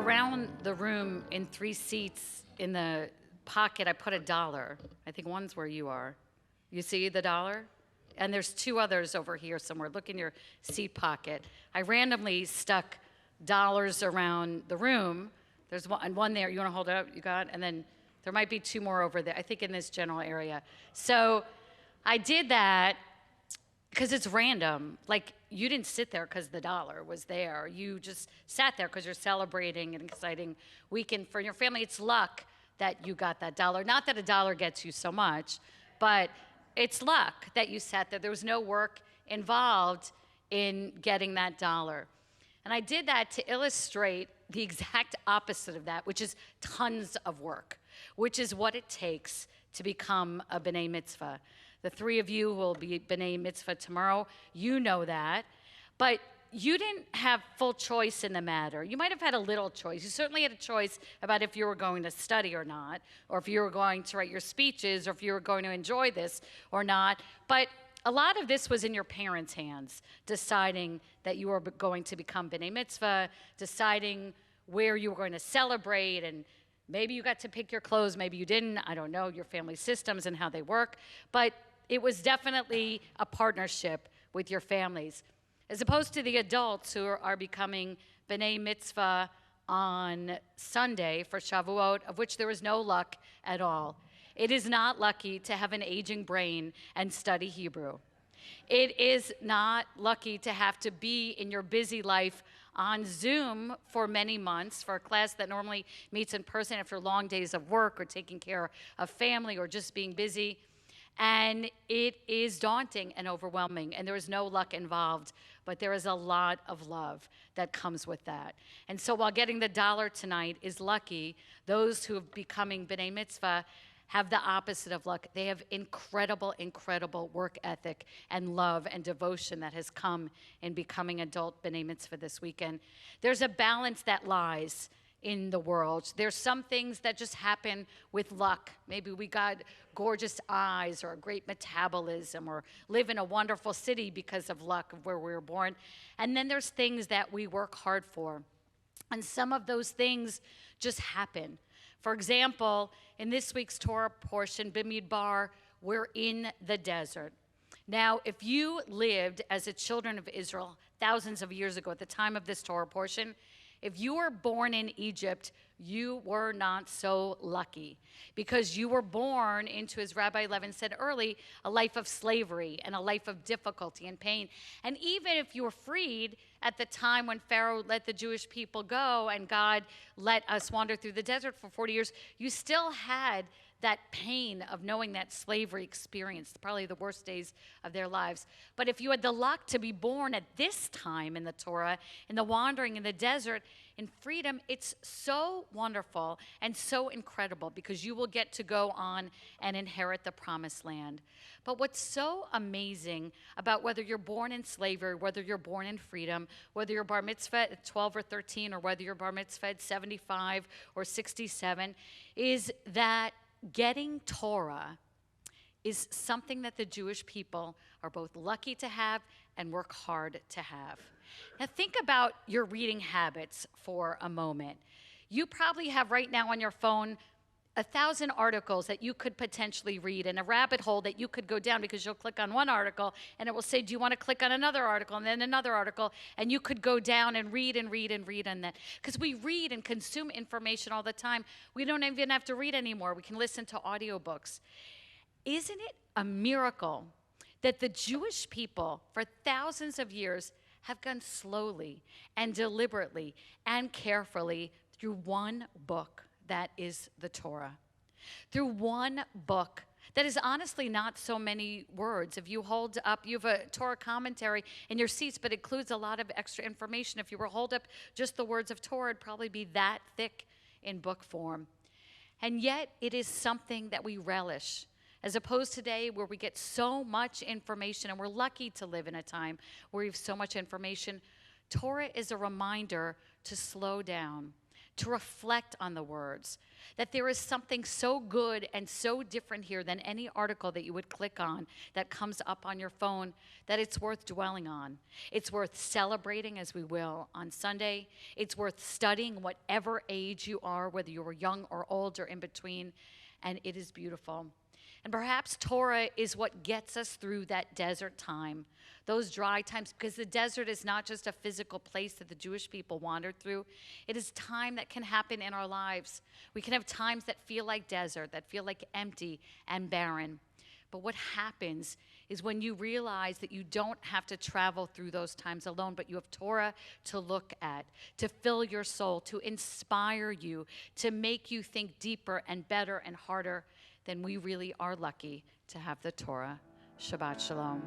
around the room in 3 seats in the pocket, I put $1. I think one's where you are. You see the dollar? And there's 2 others over here somewhere. Look in your seat pocket. I randomly stuck dollars around the room. There's one there. You want to hold it up? You got it? And then there might be 2 more over there, I think in this general area. So I did that because it's random. Like, you didn't sit there because the dollar was there. You just sat there because you're celebrating an exciting weekend for your family. It's luck that you got that dollar. Not that $1 gets you so much, but it's luck that you sat there. There was no work involved in getting that dollar. And I did that to illustrate the exact opposite of that, which is tons of work, which is what it takes to become a B'nai Mitzvah. The 3 of you who will be B'nai Mitzvah tomorrow, you know that. But you didn't have full choice in the matter. You might have had a little choice. You certainly had a choice about if you were going to study or not, or if you were going to write your speeches, or if you were going to enjoy this or not. But a lot of this was in your parents' hands, deciding that you were going to become B'nai Mitzvah, deciding where you were going to celebrate, and maybe you got to pick your clothes, maybe you didn't. I don't know your family systems and how they work. But it was definitely a partnership with your families, as opposed to the adults who are becoming B'nai Mitzvah on Sunday for Shavuot, of which there was no luck at all. It is not lucky to have an aging brain and study Hebrew. It is not lucky to have to be in your busy life on Zoom for many months for a class that normally meets in person after long days of work or taking care of family or just being busy. And it is daunting and overwhelming, and there is no luck involved, but there is a lot of love that comes with that. And so while getting the dollar tonight is lucky, those who are becoming B'nai Mitzvah have the opposite of luck. They have incredible, incredible work ethic and love and devotion that has come in becoming adult B'nai Mitzvah this weekend. There's a balance that lies in the world. There's some things that just happen with luck. Maybe we got gorgeous eyes or a great metabolism or live in a wonderful city because of luck of where we were born. And then there's things that we work hard for. And some of those things just happen. For example, in this week's Torah portion, Bimidbar, we're in the desert. Now, if you lived as a children of Israel thousands of years ago at the time of this Torah portion, if you were born in Egypt, you were not so lucky because you were born into, as Rabbi Levin said early, a life of slavery and a life of difficulty and pain. And even if you were freed at the time when Pharaoh let the Jewish people go and God let us wander through the desert for 40 years, you still had that pain of knowing that slavery experience, probably the worst days of their lives. But if you had the luck to be born at this time in the Torah, in the wandering in the desert, in freedom, it's so wonderful and so incredible because you will get to go on and inherit the promised land. But what's so amazing about whether you're born in slavery, whether you're born in freedom, whether you're bar mitzvah at 12 or 13, or whether you're bar mitzvah at 75 or 67, is that getting Torah is something that the Jewish people are both lucky to have and work hard to have. Now think about your reading habits for a moment. You probably have right now on your phone 1,000 articles that you could potentially read and a rabbit hole that you could go down because you'll click on one article and it will say, do you want to click on another article and then another article? And you could go down and read and read and read on that. Because we read and consume information all the time. We don't even have to read anymore. We can listen to audiobooks. Isn't it a miracle that the Jewish people for thousands of years have gone slowly and deliberately and carefully through one book? That is the Torah. Through one book that is honestly not so many words. If you hold up, you have a Torah commentary in your seats, but it includes a lot of extra information. If you were to hold up just the words of Torah, it'd probably be that thick in book form. And yet it is something that we relish, as opposed to today where we get so much information, and we're lucky to live in a time where we have so much information. Torah is a reminder to slow down, to reflect on the words, that there is something so good and so different here than any article that you would click on that comes up on your phone, that it's worth dwelling on. It's worth celebrating, as we will on Sunday. It's worth studying, whatever age you are, whether you're young or old or in between, and it is beautiful. And perhaps Torah is what gets us through that desert time, those dry times, because the desert is not just a physical place that the Jewish people wandered through. It is time that can happen in our lives. We can have times that feel like desert, that feel like empty and barren. But what happens is when you realize that you don't have to travel through those times alone, but you have Torah to look at, to fill your soul, to inspire you, to make you think deeper and better and harder, then we really are lucky to have the Torah. Shabbat Shalom.